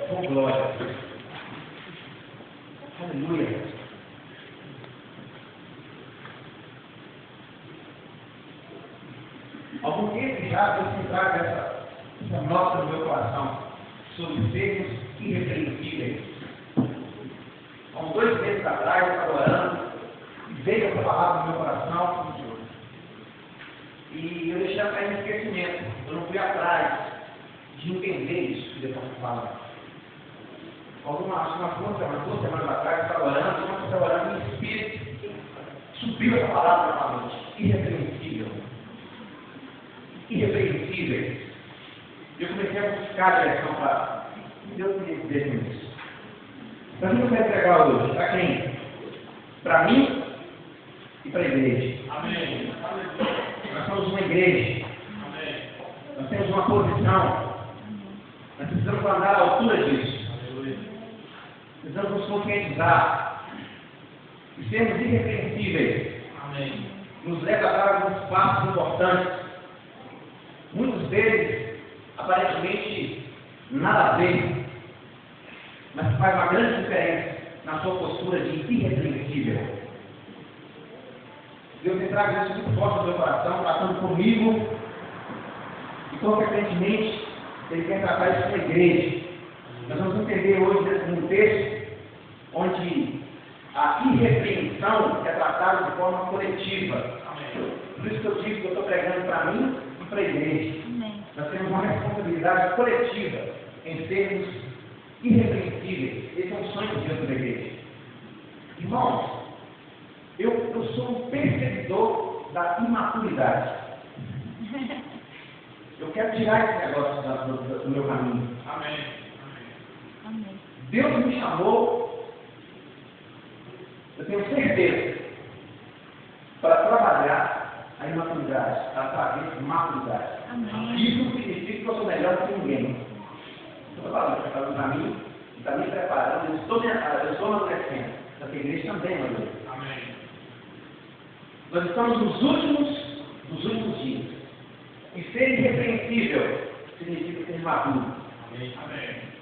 com glória. Aleluia. Algum tempo já Deus tem trago essa nota no meu coração sobre sermos irrepreensíveis. Há uns 2 meses atrás, eu estava orando e veio essa palavra no meu coração e eu deixei ela cair no esquecimento. Eu não fui atrás de entender isso que Deus está falando. Umas 2 semanas atrás, eu estava orando e o Espírito subiu essa palavra na minha mente. Irrepreensível. Irrepreensíveis. Eu comecei a buscar a direção para Deus me dizer isso. Para quem eu quero pregar hoje? Para quem? Para mim e para a igreja. Amém. Nós somos uma igreja. Amém. Nós temos uma posição. Nós precisamos andar à altura disso. Precisamos nos conscientizar e sermos irrepreensíveis. Amém. Nos leva a dar alguns passos importantes. Muitos deles, aparentemente, nada a ver, mas faz uma grande diferença na sua postura de irrepreensível. Deus tem trago isso muito forte no meu coração, tratando comigo, e consequentemente, Ele quer tratar isso com a igreja. Nós vamos entender hoje um texto onde a irrepreensão é tratada de forma coletiva. Por isso que eu digo que eu estou pregando para mim e para a igreja. Amém. Nós temos uma responsabilidade coletiva em sermos irrepreensíveis. Esse é um sonho de Deus da igreja. Irmãos, eu sou um perseguidor da imaturidade. Eu quero tirar esse negócio do meu caminho. Amém. Amém. Deus me chamou, eu tenho certeza, para trabalhar a imaturidade, através de maturidade. Amém. Isso não significa que eu sou melhor que ninguém. Eu estou falando, você está falando para mim, está me preparando, eu estou amadurecendo. Essa igreja também amadurece. Amém. Nós estamos nos últimos dias. E ser irrepreensível significa ser maduro. Amém.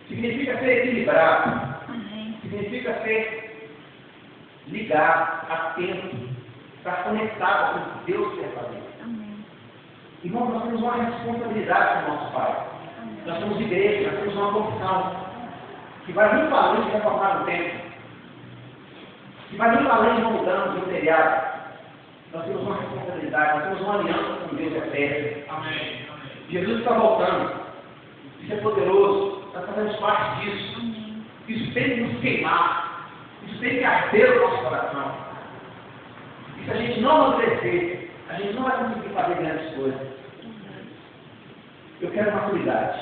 Significa ser equilibrado. Amém. Significa ser ligado, atento, estar conectado com o que Deus quer fazer. Amém. Irmãos, nós temos uma responsabilidade com o nosso Pai. Nós somos igreja, nós temos uma confissão que vai muito além de reformar o templo, que vai muito além de uma mudança de um telhado. Nós temos uma responsabilidade, nós temos uma aliança com Deus eterno. Amém. Jesus está voltando. Isso é poderoso. Nós fazemos parte disso. Amém. Isso tem que nos queimar. Isso tem que arder o nosso coração. E se a gente não amadurecer, a gente não vai conseguir fazer grandes coisas. Eu quero maturidade.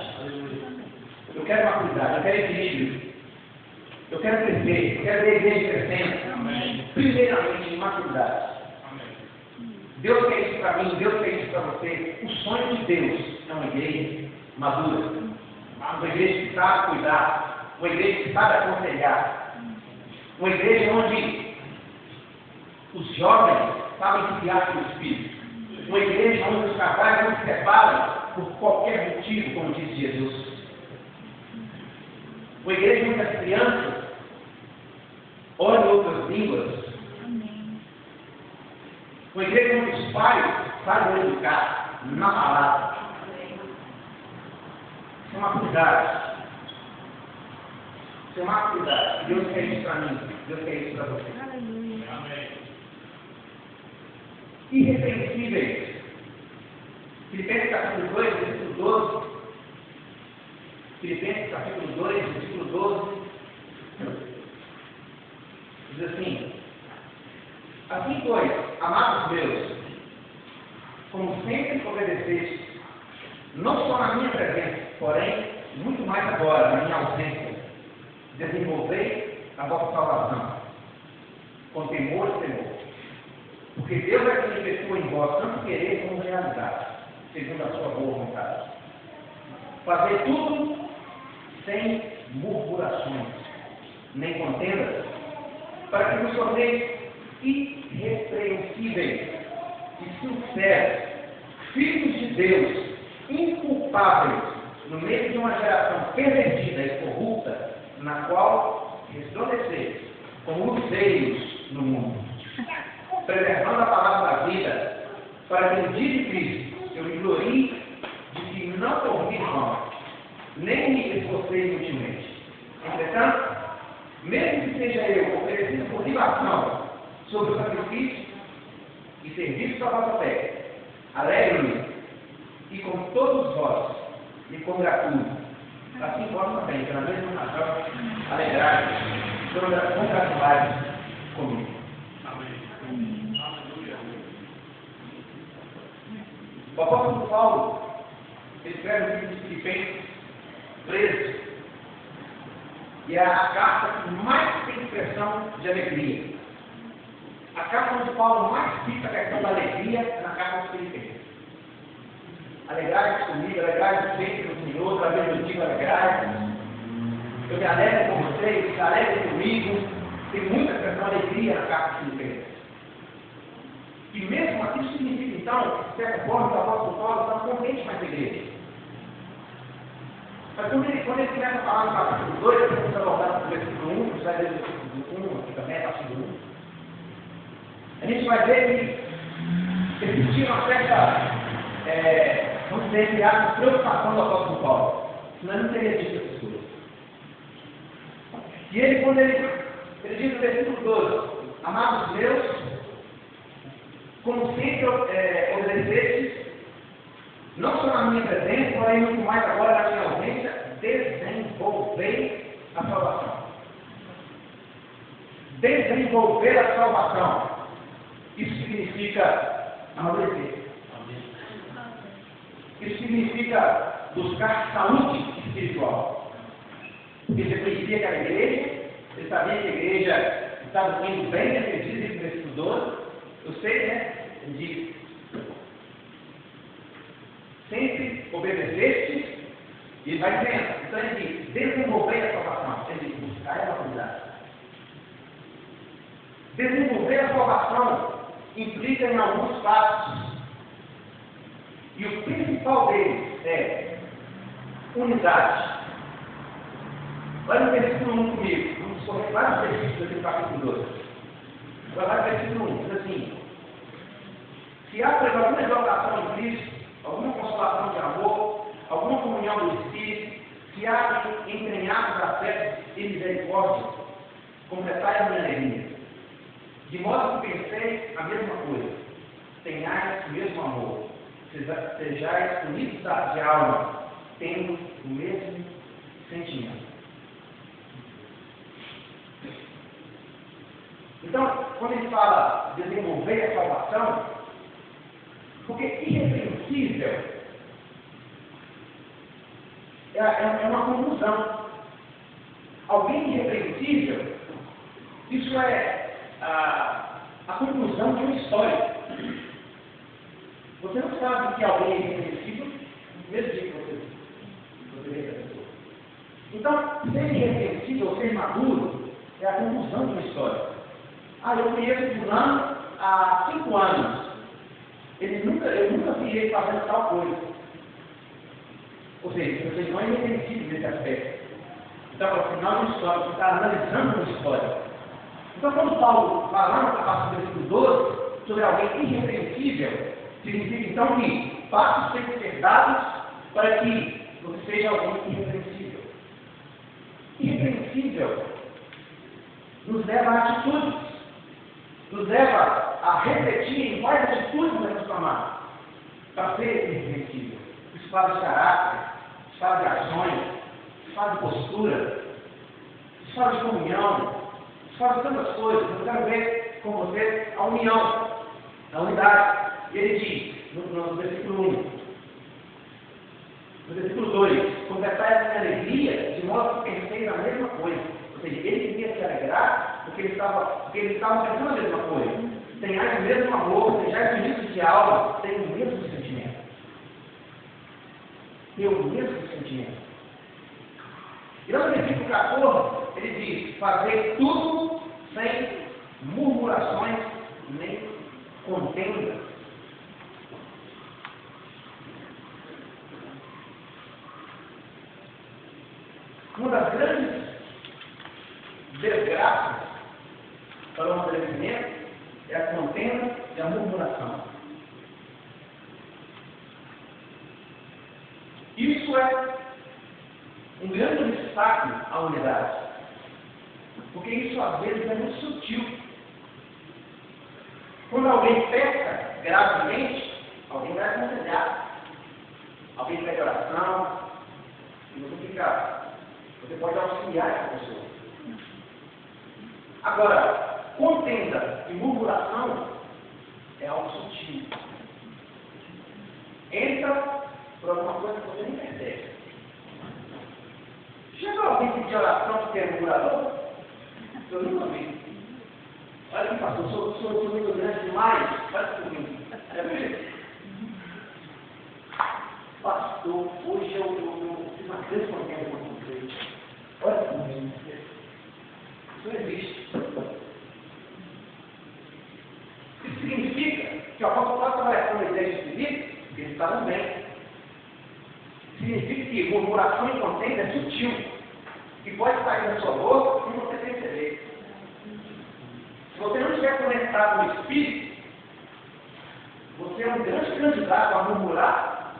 Eu quero maturidade. Eu quero equilíbrio. Eu quero crescer. Eu quero ver a igreja crescendo. Amém. Primeiramente, em maturidade. Amém. Deus quer isso para mim, Deus quer isso para você. O sonho de Deus é uma igreja madura. Uma igreja que sabe cuidar. Uma igreja que sabe aconselhar. Uma igreja onde os jovens sabem se guiar pelo Espírito. Uma igreja onde os casais não se separam por qualquer motivo, como diz Jesus. Uma igreja onde as crianças oram outras línguas. Amém. Uma igreja onde os pais sabem educar na palavra. Isso é uma cuidado. Isso é uma cuidado. Deus quer isso para mim. Deus quer isso para você. Aleluia. Amém. Irrepreensíveis. Filipenses capítulo 2, versículo 12. Filipenses capítulo 2, versículo 12. Diz assim: assim, pois, amados meus, como sempre obedeceste, não só na minha presença, porém, muito mais agora, na minha ausência, desenvolvei a vossa salvação, com temor e temor. Porque Deus é quem efetua em vós tanto querer como realizar, segundo a sua boa vontade. Fazer tudo sem murmurações, nem contendas, para que vos torneis irrepreensíveis e sinceros, filhos de Deus, inculpáveis no meio de uma geração pervertida e corrupta, na qual resplandeceis como luzeiros no mundo, preservando a palavra da vida, para que no dia de Cristo eu me glorie de que não corri vão, nem me esforcei inutilmente. Entretanto, mesmo que seja eu oferecido por libação sobre o sacrifício e serviço da vossa fé, alegro-me e com todos vós me congratulo, assim vós também, pela mesma razão, alegrai-vos, congratular-vos comigo. Amém. Aleluia. O apóstolo Paulo escreve o livro de Filipenses preso, e é a carta que mais tem expressão de alegria. A carta onde Paulo mais cita a questão da alegria é na carta aos Filipenses. Alegrai-vos comigo, alegrai-vos sempre no Senhor, outra vez eu digo alegrai-vos. Eu me alegro com vocês, se alegrem comigo. Tem muita expressão de alegria na carta aos Filipenses. E mesmo aqui isso significa, então, de certa forma, que o apóstolo Paulo está contente com essa igreja. Mas quando ele começa a falar no capítulo 2, ele começa a voltar no versículo 1, você vai ler o versículo 1, aqui também, a partir do 1. A gente vai ver que existia uma certa, vamos dizer, entre aspas, preocupação do apóstolo Paulo. Senão ele não teria dito essas coisas. E ele, quando ele diz no versículo 12, amados meus, como sempre obedecestes, não só na minha presença, porém muito mais agora na minha ausência, desenvolver a salvação. Desenvolver a salvação. Isso significa amadurecer. Isso significa buscar saúde espiritual. Ele reconhecia que era a igreja, ele sabia que a igreja estava indo bem, ele diz no versículo 12. Eu sei, né? Ele diz: sempre obedeceste, e ele vai dizendo. Então ele diz: desenvolver a salvação. Ele diz: buscar a maturidade. Desenvolver a salvação implica em alguns passos. E o principal deles é unidade. Olha no versículo 1 comigo. Vamos correr vários versículos aqui no capítulo 2. Vai lá no versículo 1. Diz assim: se há alguma exaltação em Cristo, alguma consolação de amor, alguma comunhão do Espírito, se há entranhados afetos e misericórdia, completai a minha alegria. De modo que penseis a mesma coisa, tenhais o mesmo amor, sejais unidos de alma, tendo o mesmo sentimento. Então, quando ele fala de desenvolver a salvação, porque irrepreensível é uma conclusão. Alguém irrepreensível, isso é a conclusão de uma história. Você não sabe que alguém é irrepreensível no mesmo dia que você vê essa pessoa. Então, ser irrepreensível ou ser maduro é a conclusão de uma história. Eu conheço fulano há 5 anos. Eu nunca vi ele fazendo tal coisa. Ou seja, você não é irrepreensível nesse aspecto. Então, ao final de uma história, você está analisando uma história. Então, quando Paulo fala lá no capítulo versículo 12 sobre alguém irrepreensível, significa então que passos têm que ser dados para que você seja alguém irrepreensível. Irrepreensível nos leva a atitudes, nos leva a refletir em quais atitudes devemos tomar para ser irrepreensível. Isso fala de caráter, isso fala de ações, isso fala de postura, isso fala de comunhão, isso fala de tantas coisas. Eu quero ver com você a união, a unidade. E ele diz, no versículo 1, no versículo 2, completai a minha alegria, de modo que pensei na mesma coisa. Ou seja, ele queria se alegrar porque ele estava pensando a mesma coisa. Tenhais o mesmo amor, sejais unidos de alma, tem o mesmo sentimento. Tem o mesmo sentimento. E no versículo 14, ele diz: fazer tudo sem murmurações nem contendas. Uma das grandes desgraças para o amadurecimento é a contenda e a murmuração. Isso é um grande obstáculo à unidade, porque isso às vezes é muito sutil. Quando alguém peca gravemente, alguém vai aconselhar, alguém pede oração, e você pode auxiliar essa pessoa. Agora, contenda e murmuração é algo sutil. Entra por alguma coisa que você nem percebe. Chegou alguém pedir oração porque é murmurador? Eu nunca vi. Olha que pastor, sou muito grande demais. Olha comigo. Pastor, hoje eu fiz uma grande contenda com vocês. Olha comigo. Isso não existe. Isso significa que o apóstolo Paulo estava com a igreja espírita, que eles estavam bem. Significa que murmuração e contenda é sutil, que pode sair da sua boca sem você perceber. Se você não estiver conectado no Espírito, você é um grande candidato a murmurar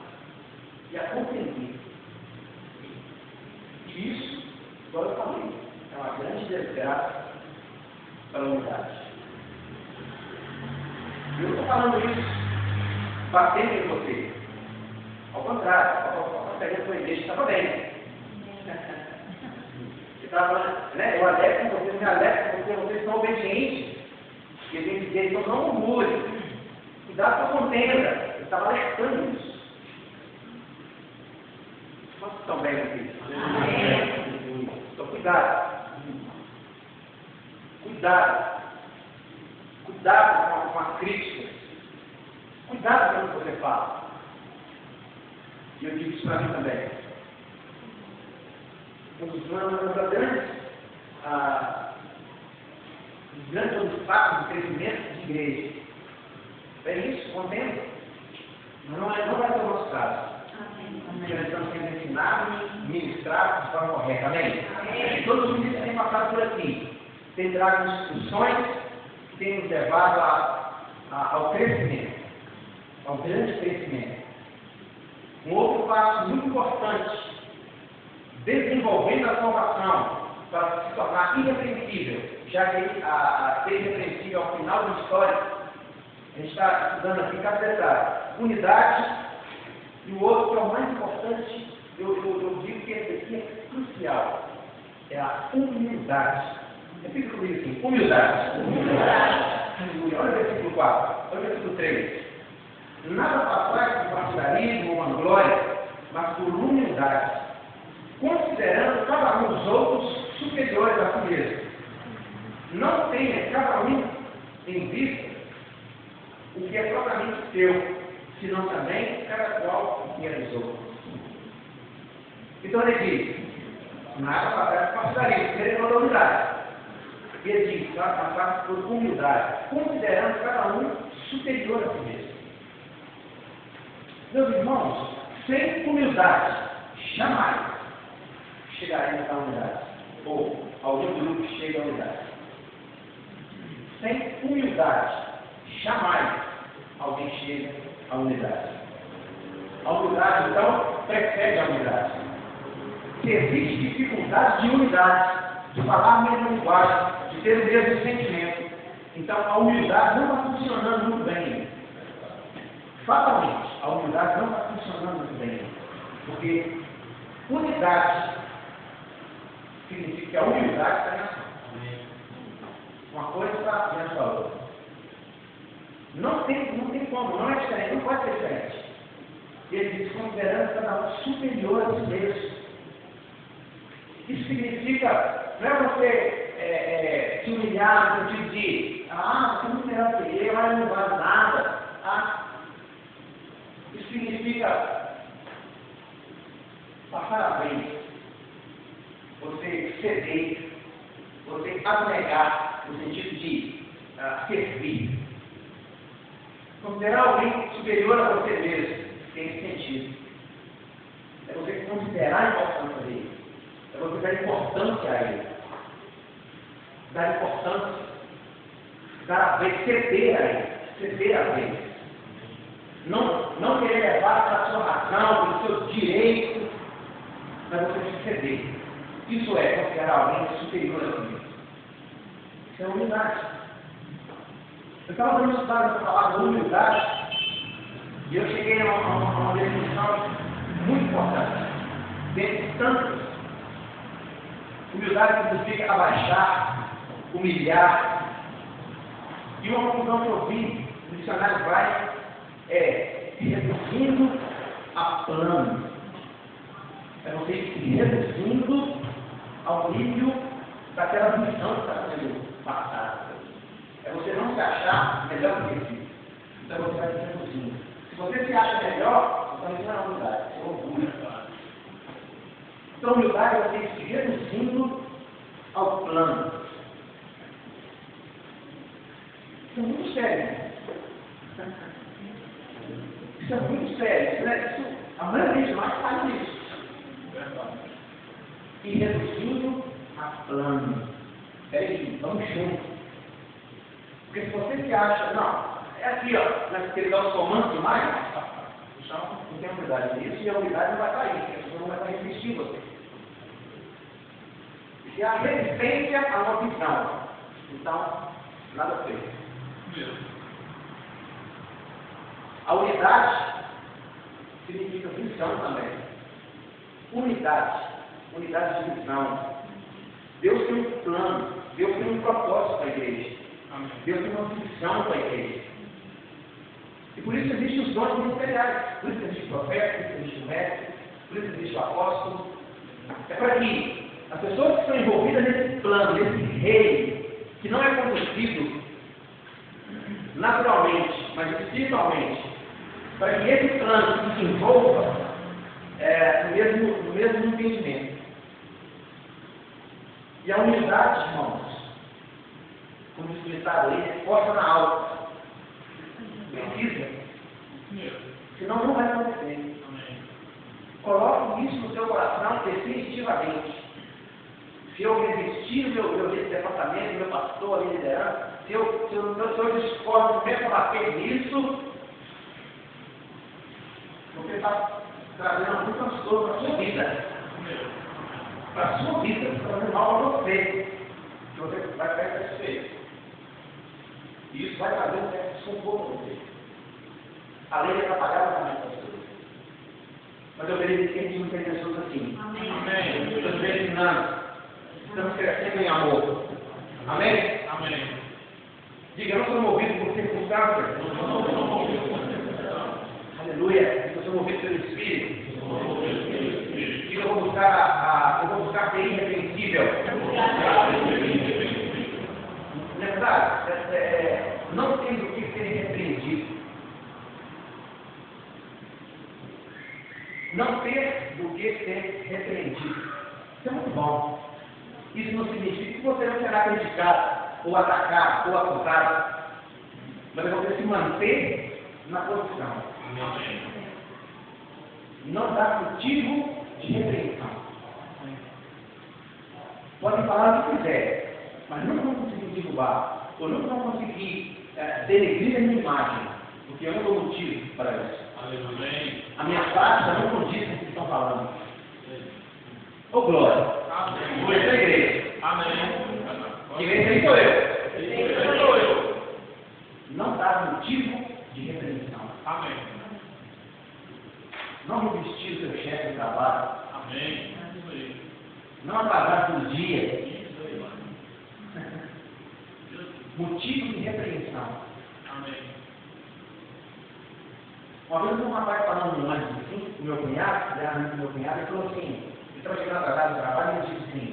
e a contender. E isso, agora eu falei, é uma grande desgraça para a unidade. Eu não estou falando isso batendo em você. Ao contrário, a pegando com a igreja estava bem. Eu alerto com vocês, me alerto porque vocês estão obedientes. E eu tenho que dizer, então não murmure. Cuidado com a contenda. Eu estava alertando isso. Quantos estão bem aqui? Então cuidado. Cuidado com as críticas. Cuidado com o que você fala. E eu digo isso para mim também. Um dos grandes obstáculos do crescimento de igreja. É isso, contendo. Não vai ser o nosso caso. Porque nós estamos sendo ensinados, ministrados de forma correta. Amém? Amém. Todos os ministros têm passado por aqui. Têm trago instruções que têm nos levado ao crescimento, ao grande crescimento. Um outro passo muito importante, desenvolvendo a formação para se tornar irrepreensível, já que a ser irrepreensível ao final da história, a gente está estudando aqui cada detalhe. Unidade, e o outro que é o mais importante, eu digo que esse aqui é crucial, é a humildade. Repita comigo assim, humildade. Olha o versículo 4, olha o versículo 3. Nada passar por partidarismo ou vanglória, mas por humildade, considerando cada um dos outros superiores a si mesmo. Não tenha cada um em vista o que é propriamente seu, senão também cada qual o que é dos outros. Então ele diz, nada passar por partidarismo, ele falou humildade. E ele diz, nada passar por humildade, considerando cada um superior a si mesmo. Meus irmãos, sem humildade, jamais chegaremos à unidade. Ou algum grupo chega à unidade. Sem humildade, jamais alguém chega à unidade. A unidade, então, precede a unidade. Se existe dificuldade de unidade, de falar a mesma linguagem, de ter o mesmo sentimento, então a humildade não está funcionando muito bem. Fatalmente, a humildade não está funcionando muito bem. Porque unidade significa que a humildade está em ação. Uma coisa está dentro da outra. Não tem como, não é diferente, não pode ser diferente. Ele diz, considerando cada um superior a si mesmo. Isso significa, não é você se humilhar no sentido de, você não é melhor que eu, não vale nada. Isso significa passar a vez, você ceder, você abnegar, no sentido de servir. Considerar alguém superior a você mesmo, tem esse sentido. É você considerar a importância dele. É você dar saber ceder a ele, ceder a ele. Não querer levar para a sua razão, para o seu direito, mas você se ceder. Isso é considerar alguém superior a mim. Isso é humildade. Eu estava dando estudar essa palavra humildade e eu cheguei a uma definição muito importante. Dentre tantas, humildade significa abaixar, humilhar. E uma conclusão que eu vi no dicionário vai é reduzindo a plano. É você se reduzindo ao nível daquela visão que está sendo passada. É você não se achar melhor do que si. Então você vai se reduzindo. Se você se acha melhor, então isso não é humildade, isso é orgulho. Então humildade é você se reduzindo ao plano. Isso é muito sério. Isso é muito sério. Isso, a maioria de nós faz isso. E reduzindo a plano. Peraí, vamos juntos. Porque se você se acha, não, é aqui, ó, naquele nosso comando demais, não tem humildade nisso e a humildade não vai cair, porque a pessoa não vai estar resistindo você. E a resistência a uma visão. Então, nada feito. A unidade significa visão também. Unidade de visão. Deus tem um plano, Deus tem um propósito para a igreja. Amém. Deus tem uma visão para a igreja. E por isso existem os dons ministeriais. Por isso existe o profeta, por isso existe o mestre, por isso existe o apóstolo. É para que as pessoas que estão envolvidas nesse plano, nesse reino, que não é conduzido naturalmente, mas espiritualmente, para que esse plano se desenvolva no mesmo entendimento. E a humildade, irmãos, como explicado aí, é força na alma. Precisa. Senão não vai acontecer. Coloque isso no seu coração definitivamente. Se eu resistir meu departamento, meu pastor, a minha liderança, se eu discordo, começo a bater nisso, você está trazendo muito transtorno para a sua vida. Para a sua vida, está fazendo mal para você. Que você vai ficar satisfeito. E isso vai trazer um certo desconforto para você. Além de atrapalhar também para você. Mas eu vejo que a gente não tem pessoas assim. Amém. Estamos ensinando. Estamos crescendo em amor. Amém? Amém. Diga, eu não sou movido por circunstâncias. Aleluia. Eu sou movido pelo Espírito. Diga, eu vou buscar ser irrepreensível. Na verdade, não tem do que ser repreendido. Não ter do que ser repreendido. Isso é muito bom. Isso não significa que você não será criticado, ou atacado, ou acusado. Mas você se manter na posição. Não dá motivo de repreensão. Podem falar o que quiser, mas não vão conseguir derrubar, ou não vão conseguir denegrir a minha imagem, porque eu não dou motivo para isso. Amém. A minha prática não condiz com o que estão falando. Ô glória! Amém. Glória da igreja. Amém. Igreja aí sou eu. Não dá motivo de repreensão. Amém. Não revestir o seu chefe de trabalho. Amém. Não atrasar por dia. Motivo de repreensão. Amém. Uma vez um rapaz falando no ônibus assim, o meu cunhado, ele era amigo do meu cunhado, ele falou assim, ele estava chegando atrasado do trabalho e ele disse assim,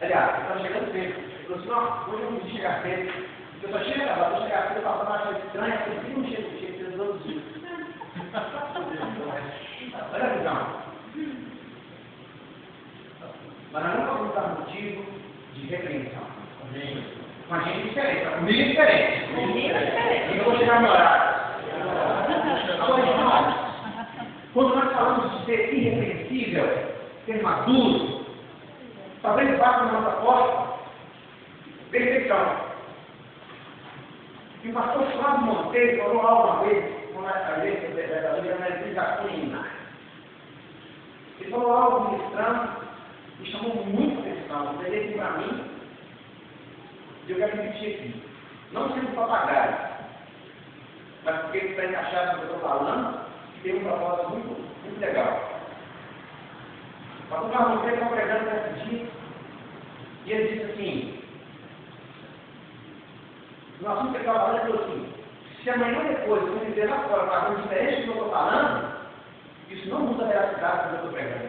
aliás, ele estava chegando cedo. Ele falou assim, não, hoje eu não preciso chegar cedo. Eu só chego atrasado, vou chegar cedo, eu estava achando estranho, eu falei, não chego cedo todos os dias. Olha a visão. Mas nós não vamos dar motivo de repreensão. Com a gente é diferente, comigo é diferente. Eu vou chegar no horário. Agora, irmãos, quando nós falamos de ser irrepreensível, ser maduro, talvez bata na nossa porta, Perfeição. E o pastor Flávio Monteiro falou algo uma vez, quando a gente da Cunha. Ele falou algo ministrando, me chamou muito a atenção. Ele disse para mim, e eu quero repetir aqui. Não sendo papagaio, mas porque ele está encaixado no que eu estou falando, e tem um propósito muito legal. O pastor Flávio Monteiro estava pregando nesse dia, e ele disse assim, no assunto que ele estava falando, ele falou assim, se amanhã depois eu me dizer lá fora uma coisa diferente do que eu estou falando, isso não muda a veracidade do que eu estou pregando.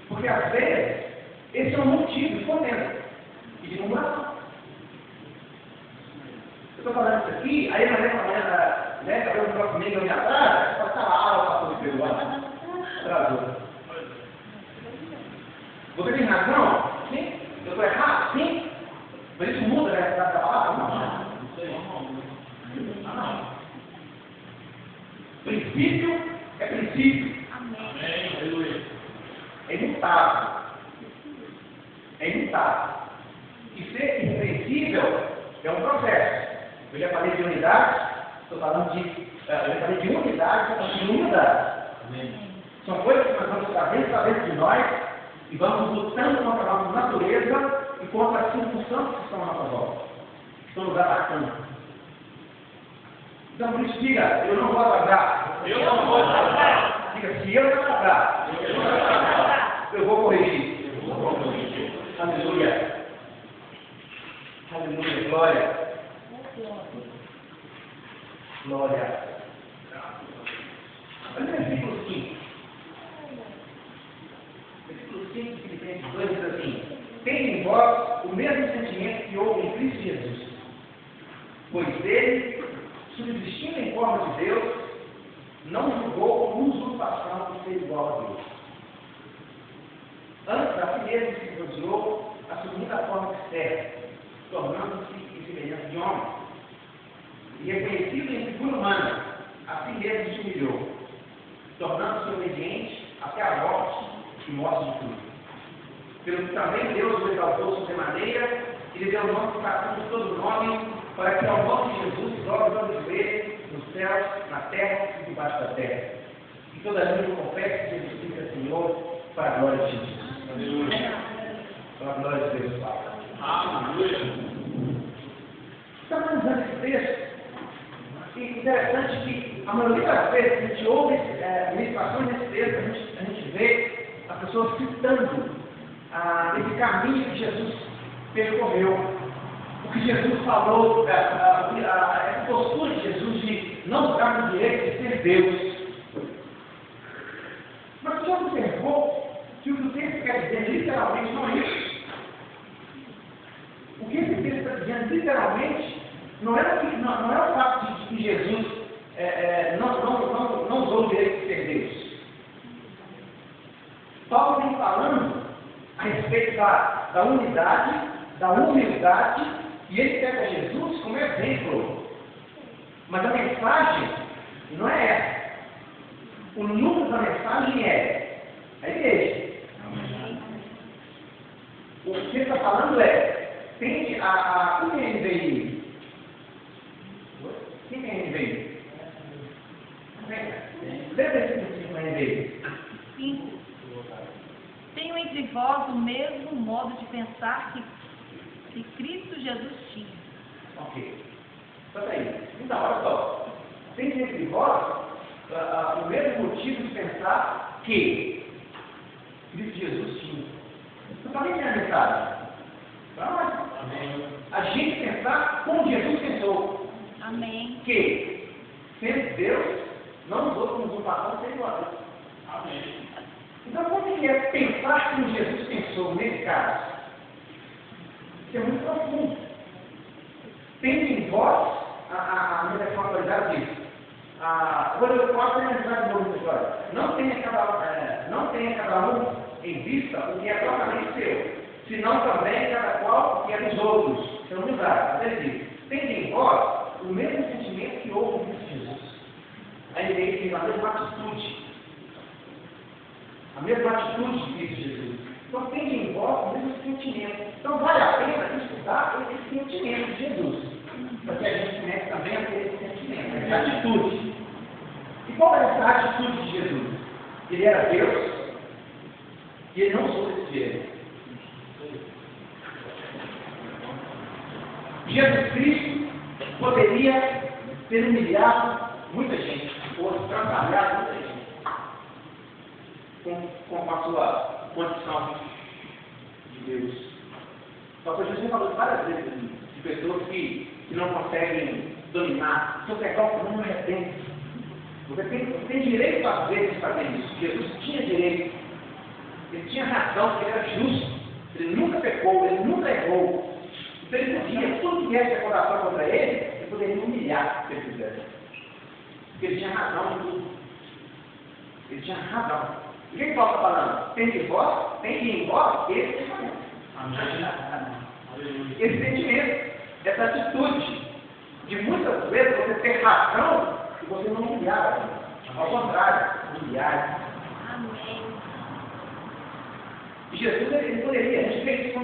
Porque às vezes, esse é um motivo de contenda e de murmuração. Eu estou falando isso aqui, aí na manhã, né, cabelo no próximo mês, eu me atrás, passava a aula para poder pegar. Atrasou. Você tem razão? Sim. Eu estou errado? Sim. Mas isso muda a veracidade da palavra? Não. Princípio é princípio. Amém. É imutável. É imutável. E ser irrepreensível é um processo. Eu já falei de unidade, estou falando de. Eu já falei de unidade, estou falando de humildade. São coisas que nós vamos trazendo para dentro de nós e vamos lutando contra a nossa natureza e contra as circunstâncias que estão à nossa volta, que estão nos atacando. Então, por isso, diga, eu não vou atrasar. Eu não vou atrasar. Diga, se eu não atrasar, eu vou corrigir. Aleluia. Aleluia. Glória. Glória. Olha o versículo 5. Versículo 5 de Filipenses 2 diz assim: tenha em vós o mesmo sentimento que houve em Cristo Jesus, pois ele, subsistindo em forma de Deus, não julgou como usurpação de ser igual a Deus. Antes, a si mesmo se esvaziou, assumindo a forma de servo, tornando-se em semelhança de homem. E reconhecido em figura humana, a si mesmo se humilhou, tornando-se obediente até a morte e morte de cruz. Pelo que também Deus o exaltou sobremaneira e lhe deu o nome que está acima de todo nome, para que ao nome de Jesus dobre os joelhos nos céus, na terra e debaixo da terra. E toda língua confesse que Jesus Cristo é Senhor, para a glória de Jesus. Aleluia. Para a glória de Deus, Pai. Aleluia. Estamos analisando esse texto. E interessante que a maioria das vezes que a gente ouve ministrações desse texto, a gente vê as pessoas citando esse caminho que Jesus percorreu. O que Jesus falou, essa postura de Jesus de não ficar no direito de ser Deus. Mas você já observou que o que o texto quer dizer literalmente não é isso? O que esse texto está dizendo literalmente não é o fato de que Jesus não usou o direito de ser Deus. Paulo vem falando a respeito da unidade, da humildade, e ele pega Jesus como exemplo. Mas a mensagem não é essa. O núcleo da mensagem é a igreja. O que ele está falando tende a quem é NVI? Quem é NVI? Lembra esse princípio NVI? 5. Tenho entre vós o mesmo modo de pensar que Cristo Jesus tinha. Ok. Então, aí. Então, olha só. Tem entre vós o mesmo motivo de pensar que Cristo Jesus tinha. Então, para quem é a mensagem? Para nós. Amém. A gente pensar como Jesus pensou. Amém. Que, sendo Deus, não usou como usurpação ser igual a Deus. Amém. Então, como que é pensar como Jesus pensou nesse caso? Isso é muito profundo. Tendo em vós, a minha versão atualizada diz, qual é a mensagem do mundo agora? Não tenha cada um em vista o que é propriamente seu, senão também cada qual o que é dos outros. Isso é humildade. Ele diz, tendo em vós o mesmo sentimento que houve em Cristo Jesus. Aí ele tem a mesma atitude. A mesma atitude de Cristo Jesus. Então tende em vós o mesmo sentimento. Então vale a pena estudar esse sentimento de Jesus, para que a gente comece também a ter esse sentimento, essa atitude. E qual é essa atitude de Jesus? Ele era Deus e ele não soube esse dinheiro. Jesus Cristo poderia ter humilhado muita gente, ou atrapalhado muita gente, com a sua condição de Deus. Só que a gente falou várias vezes de pessoas que não conseguem dominar. Se eu pegar o problema, não arrepende. Você tem direito, às vezes, de fazer isso. Jesus tinha direito. Ele tinha razão, porque ele era justo. Ele nunca pecou, ele nunca errou. Então ele podia, tudo que viesse a coração contra ele poderia humilhar se ele fizesse. Porque ele tinha razão em tudo. Ele tinha razão. O que Paulo está falando? Tem que ir embora esse pensamento. Esse sentimento, essa atitude de muitas vezes você ter razão e você não humilhar. Ao contrário, humilhar. Amém. E Jesus, ele poderia, a gente vê isso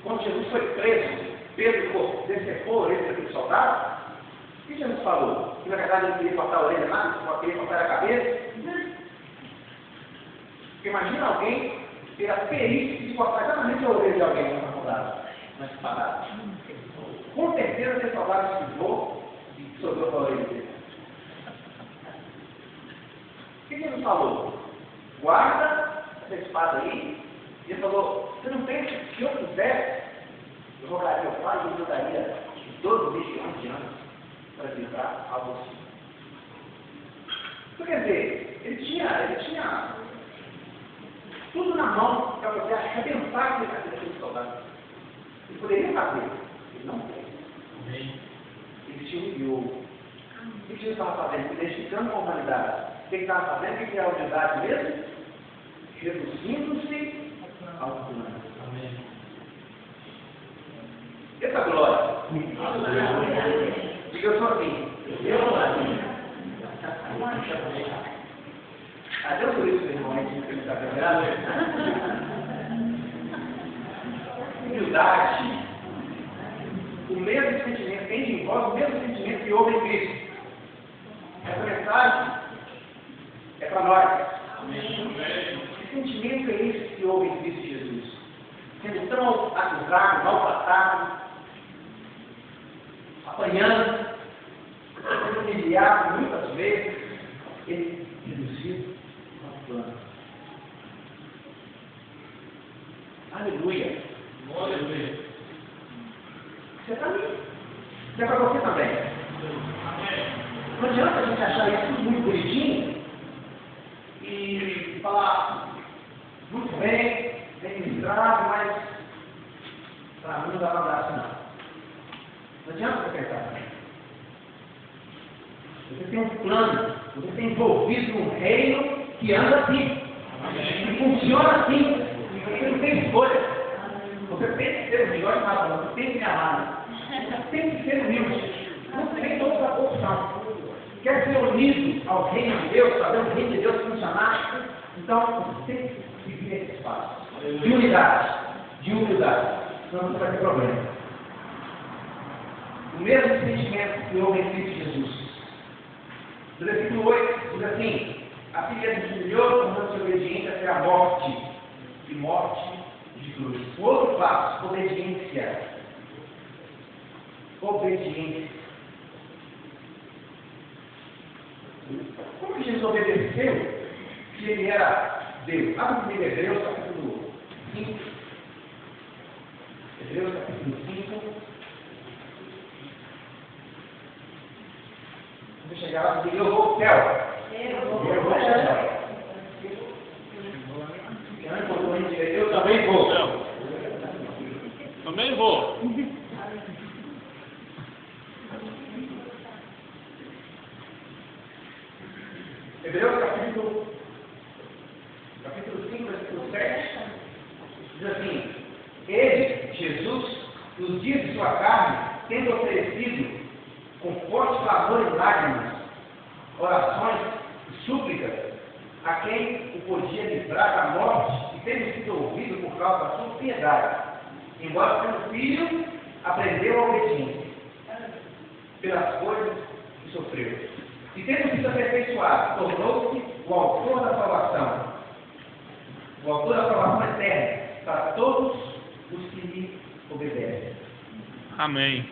quando Jesus foi preso, Pedro decepou ele daquele soldado. O que Jesus falou? Que na verdade ele queria cortar a orelha lá, só queria cortar a cabeça. Porque imagina alguém ter a perícia de cortar exatamente a orelha de alguém na faculdade, na espadada. Com certeza esse soldado estudou e sobrou para a orelha dele. O que Jesus falou? Guarda essa espada aí. E ele falou, você não pensa que se eu quisesse, eu rogaria ao Pai e eu daria 12 legiões de anos para livrar a você. Então, quer dizer, ele tinha tudo na mão para você arrebentar aquele soldado. Ele poderia fazer, ele não fez. Ele te humilhou. O que ele estava fazendo? Identificando a humanidade. O que ele estava fazendo? O que é a humanidade mesmo? Reduzindo-se ao plano. Essa glória. Diga eu sou assim. Até por isso, meu irmão, que ele está pegando. Humildade. O mesmo sentimento, tem em vós o mesmo sentimento que houve em Cristo. Essa mensagem é para nós. Que sentimento é esse que houve em Cristo Jesus? Sendo tão acusado, maltratado, apanhando, sendo humilhado muitas vezes, ele reduziu ao plano. Aleluia! Você está ali. Isso é para você também. Não adianta a gente achar isso tudo muito bonitinho e falar muito bem, bem ministrado, mas para mim não dá para dar assim não. Não adianta você pensar assim. Você tem um plano, você tem envolvido num reino que anda assim, que funciona assim, você não tem escolha. Você tem que ser o melhor de nada, você tem que me amar. Você tem que ser humilde. Não tem outra opção. Quer ser unido ao reino de Deus, fazer o reino de Deus funcionar, então você tem que viver esse espaço de unidade, de humildade. Senão não vai ter problema. O mesmo sentimento que houve em Cristo Jesus. No versículo 8 diz assim: a filha se humilhou, tornando-se obediente até a morte, e morte de cruz. O outro passo, obediência. Obediência. Como que Jesus obedeceu se ele era Deus? Abra comigo Hebreus capítulo 5. Hebreus capítulo 5. Vou chegar lá e dizer, eu vou ao céu. Eu vou ao céu. Eu também vou. Também vou. Hebreus capítulo 5, versículo 7, diz assim: ele, Jesus, nos dias de sua carne, tendo oferecido com forte clamor e lágrimas, orações e súplicas, a quem o podia livrar da morte, e tendo sido ouvido por por causa da sua piedade. Embora sendo filho, aprendeu a obediência pelas coisas que sofreu. E tendo sido aperfeiçoado, tornou-se o autor da salvação. O autor da salvação eterna para todos os que lhe obedecem. Amém.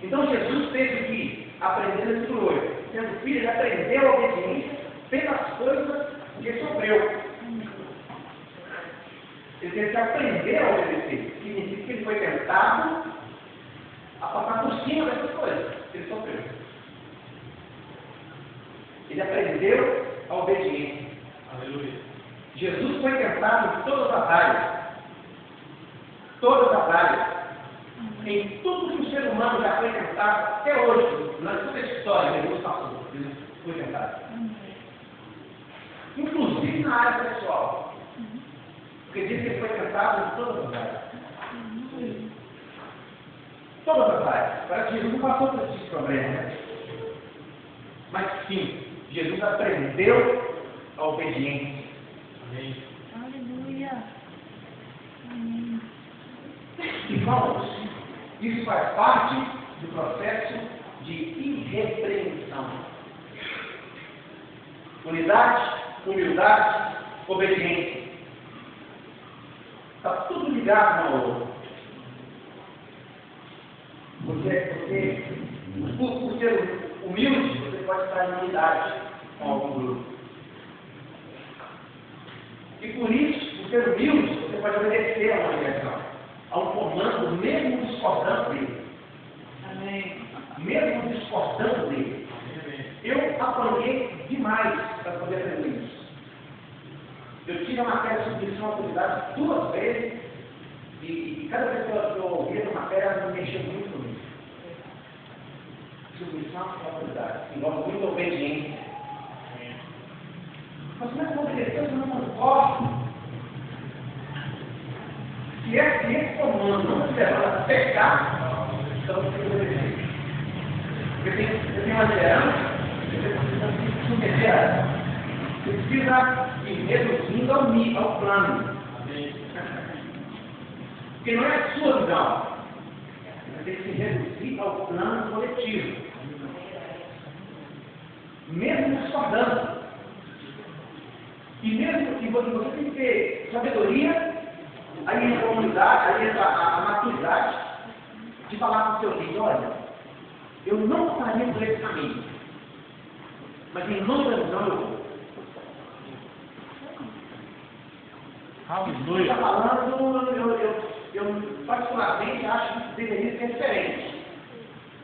Então Jesus teve que aprender no versículo 8. Sendo filho, ele aprendeu a obediência pelas coisas que sofreu. Ele teve que aprender a obedecer. Significa que ele foi tentado a passar por cima dessas coisas que ele sofreu. Ele aprendeu a obediência. Aleluia. Jesus foi tentado em todas as áreas. Todas as áreas. Em tudo que o ser humano já foi tentado, até hoje, na toda a história, Jesus passou. Jesus foi tentado. Inclusive na área sexual. Porque diz que ele foi tentado em todas as áreas. Todas as áreas. Parece que Jesus não passou por esses problemas. Mas sim, Jesus aprendeu a obediência. Amém. Aleluia. Amém. Irmãos, isso faz parte do processo de irrepreensão. Unidade, humildade, obediência. Está tudo ligado um ao outro. Porque por ser humilde, você pode estar em unidade com algum grupo. E por isso, por ser humilde, você pode obedecer a uma direção, a um comando, mesmo discordando dele. Amém. Mesmo discordando dele. Eu apanhei demais para poder aprender isso. Eu tive a matéria de submissão à autoridade 2 vezes e cada vez que eu ouvia a matéria, ela me mexia muito comigo. Submissão à autoridade. Envolve muita obediência. Mas como é que eu obedecer se eu não concordo? Se esse comando não te levar a pecar, então você tem que obedecer. Porque eu tenho uma liderança, você precisa se submeter a ela. Você precisa ir reduzindo ao plano. Porque não é a sua visão. Você tem que se reduzir ao plano coletivo. Mesmo discordando. E mesmo que você tem que ter sabedoria, aí entra a humildade, aí entra a maturidade de falar para o seu filho, olha, eu não faria por esse caminho. Mas em nome da visão eu vou. Aleluia. Está falando, eu particularmente acho que deveria ser diferente.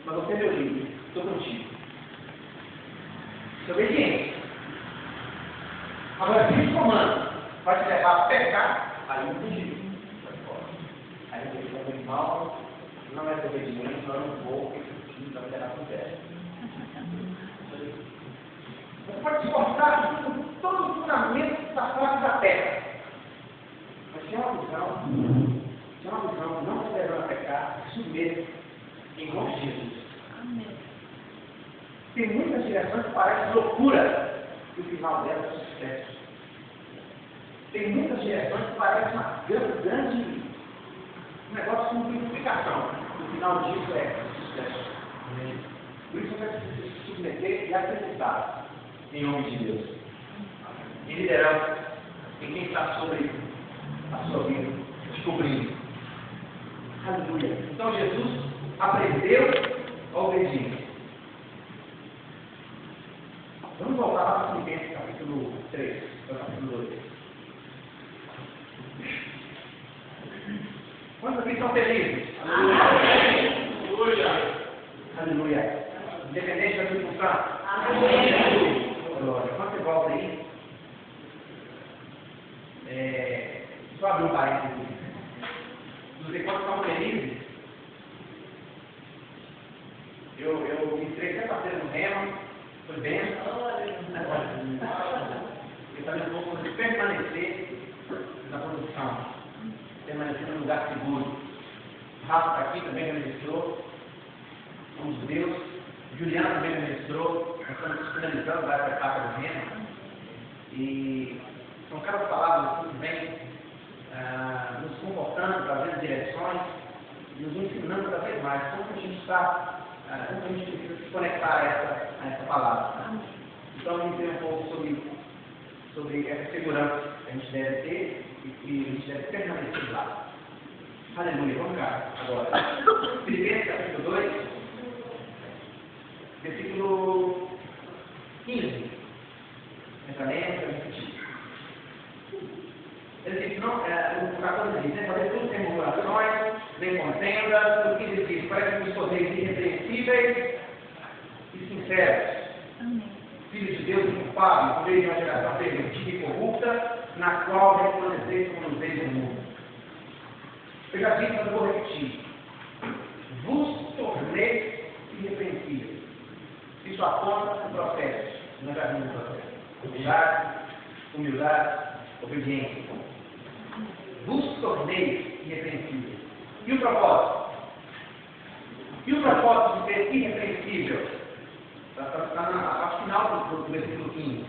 Mas você é meu líder, estou contigo. Isso é obediência. Agora, se esse comando vai te levar a pecar, aí não tem jeito. Aí você fica com mal, não é obediência, eu não vou, porque esse filho vai me levar para o pé. Você pode se cortar de todo o fundamento da face da terra. Mas se é uma visão, não te levando a pecar, submeta em nome de Jesus. Amém. Tem muitas direções que parecem loucura e o final delas é sucesso. Tem muitas direções que parecem uma grande negócio com simplificação. O final disso é sucesso. Por isso você precisa se submeter e acreditar em nome de Deus. Em liderança, em quem está sobre a sua vida, descobrindo. Aleluia. Então Jesus aprendeu a obediência. Vamos voltar lá para Filipenses, capítulo 3, capítulo 2. Quantos aqui estão felizes? Aleluia. Aleluia. Independente da circunstância. Amém. Glória. Quando você volta aí, só abrir um parênteses. Não sei quantos estão felizes. Eu entrei sexta-feira no Rema, foi bem. Eu também vou poder permanecer na produção, permanecer num lugar seguro. O Rafa está aqui, também registrou, com os Deus. Juliana também registrou, nós estamos finalizando a etapa do Rema. E são cada palavras muito bem nos comportando, trazendo direções, nos ensinando cada vez mais como a gente está, como a gente precisa se conectar a essa palavra. Então, vamos ver um pouco sobre essa segurança que a gente deve ter e que a gente deve permanecer lá. Aleluia, vamos cá agora. Filipenses capítulo 2, versículo 15. Entra lento, repetir. Ele diz, não, o 14 diz, fazer tudo sem murmurações, nem contendas, o que ele diz, para que nos torneis irrepreensíveis e sinceros. Amém. Filhos de Deus inculpáveis, por meio de uma geração pervertida e corrupta, na qual resplandeceis como luzes do mundo. Eu já disse, mas eu vou repetir. Vos torneis irrepreensíveis. Isso aponta o processo. Nós já vimos o processo. Humildade, obediência. Vos torneis irrepreensíveis. E o propósito? E o propósito de ser irrepreensível? Está na parte final do versículo 15.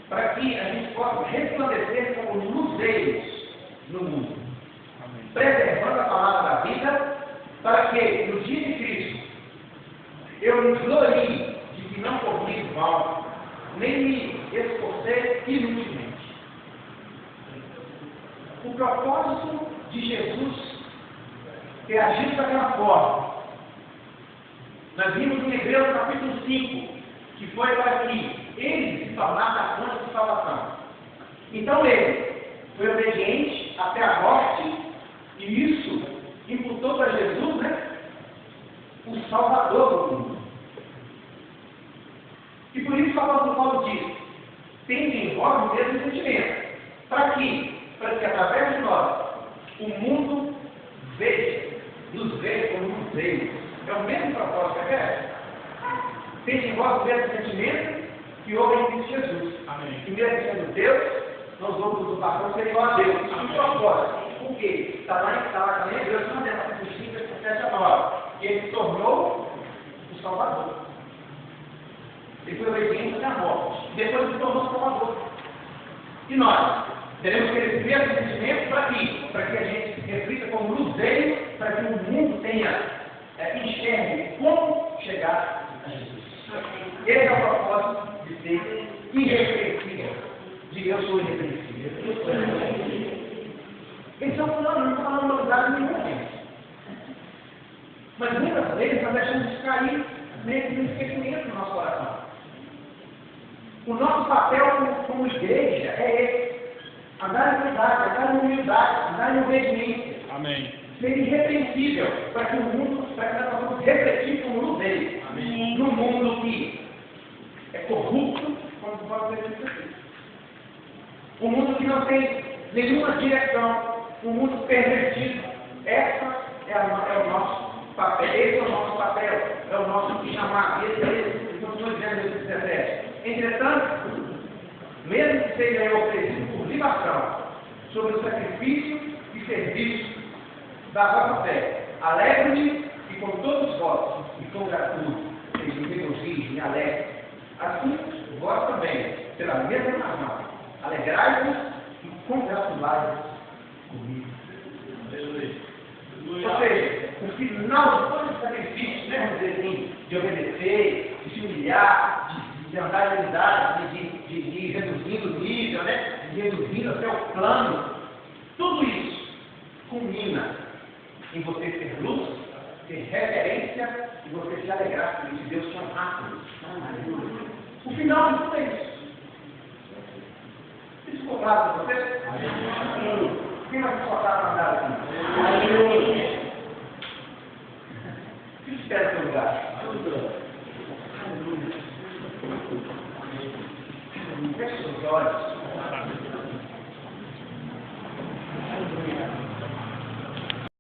Para que a gente possa resplandecer como luzeiros no mundo. Amém. Preservando a palavra da vida, para que no dia de Cristo eu me glorie de que não corri em vão, nem me esforcei inutilmente. O propósito de Jesus ter agido daquela forma. Nós vimos em Hebreus capítulo 5, que foi para que ele se tornasse a fonte de salvação. Então ele foi obediente até a morte, e isso imputou para Jesus, o Salvador do mundo. E por isso o apóstolo Paulo diz, tende em vós o mesmo sentimento. Para quê? Para que através de nós o mundo nos veja como luzeiros. É o mesmo propósito, é? Tende em vós o mesmo sentimento que houve em Cristo Jesus. Amém. Que mesmo sendo Deus, nós vamos do patrão ser igual a Deus. Isso é um propósito. Por quê? Está lá em Deus, não é uma justiça que 7 a 9. E ele se tornou o Salvador. Ele foi obediente até a morte. Depois ele se tornou o Salvador. E nós teremos que ter esse mesmo sentimento para quê? Para que a gente reflita como luzeiro, para que o mundo tenha enxergue como chegar a Jesus. Esse é o propósito de ser irrepreensível. Diga, eu sou irrepreensível. Eles estão falando, não estão falando novidade nenhuma, gente. Mas muitas vezes nós deixamos isso cair nesse esquecimento no nosso coração. O nosso papel como igreja é esse. Andar em verdade, andar em humildade, andar em obediência. Amém. Ser irrepreensível, para que o mundo, para que nós possamos refletir como luzeiros. Num mundo que é corrupto, como pode ser isso aqui. Um mundo que não tem nenhuma direção, um mundo pervertido. Essa é o nosso papel, esse é o nosso papel, é o nosso chamado. Esse continua dizendo nesse 17. Entretanto, mesmo que seja oferecido por libação sobre o sacrifício e serviço da vossa fé, alegre-me e com todos vós, e com gratuito, seja me regozijo, me alegre. Assim, vós também, pela mesma razão, alegrai-vos e congratulai-vos comigo. Ou seja, o final de todo esse sacrifício, vamos dizer assim, de obedecer, de se humilhar, de andar em unidade, de ir reduzindo o nível, de reduzindo até o plano, tudo isso culmina em você ter luz, ter reverência e você se alegrar por isso, Deus te honrar por isso. O final de tudo é isso. Isso ficou claro para você? Quem vai se soltar para andar aqui? O que espera no seu lugar? Feche os olhos.